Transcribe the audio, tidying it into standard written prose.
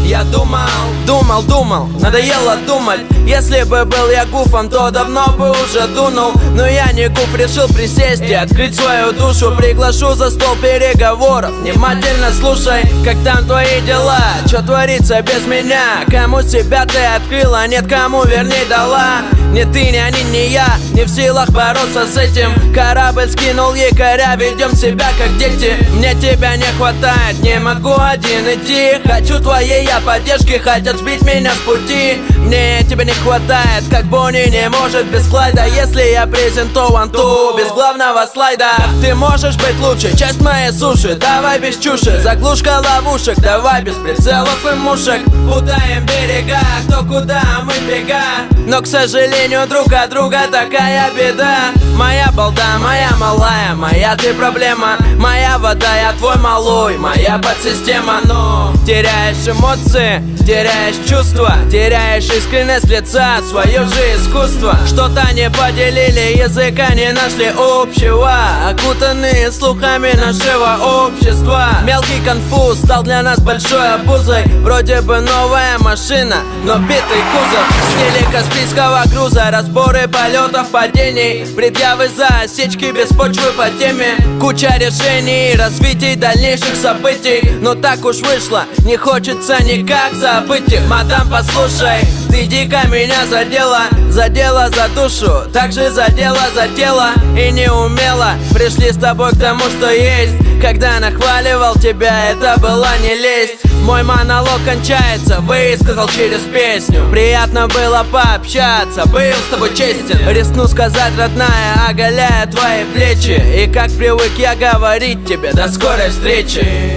Я думал, надоело думать. Если бы был я гуфом, то давно бы уже дунул. Но я не гуф, решил присесть и открыть свою душу. Приглашу за стол переговоров, внимательно слушай, как там твои дела. Чё творится без меня? Кому себя ты открыла? Нет, кому вернее дала? Не ты, не они, не я, не в силах бороться с этим. Корабль скинул якоря, ведем себя как дети. Мне тебя не хватает, не могу один идти. Хочу твоей я поддержки, хотят сбить меня с пути. Мне тебя не хватает, как Бонни не может без слайда. Если я презентован, то без главного слайда. Ты можешь быть лучше, часть моей суши. Давай без чуши, заглушка ловушек. Давай без прицелов и мушек. Путаем берега, кто куда, мы бега. Но, к сожалению, друг от друга такая беда. Моя балда, моя малая, моя ты проблема. Моя вода, я твой малой, моя подсистема. Но теряешь эмоции, теряешь чувства, теряешь искренность лица, свое же искусство. Что-то не поделили, языка не нашли общего, окутанные слухами нашего общества. Мелкий конфуз стал для нас большой обузой. Вроде бы новая машина, но битый кузов. В стиле каспийского груза, разборы полетов, падений, предъявы за осечки без почвы по теме. Куча решений, развитий дальнейших событий. Но так уж вышло, не хочется никак забыть их. Мадам, послушай, ты дико меня задела за душу, также задела за тело. И не умела, пришли с тобой к тому, что есть. Когда нахваливал тебя, это была не лесть. Мой монолог кончается, высказал через песню. Приятно было пообщаться, был с тобой честен. Рискну сказать, родная, оголяя твои плечи. И как привык я говорить тебе, до скорой встречи.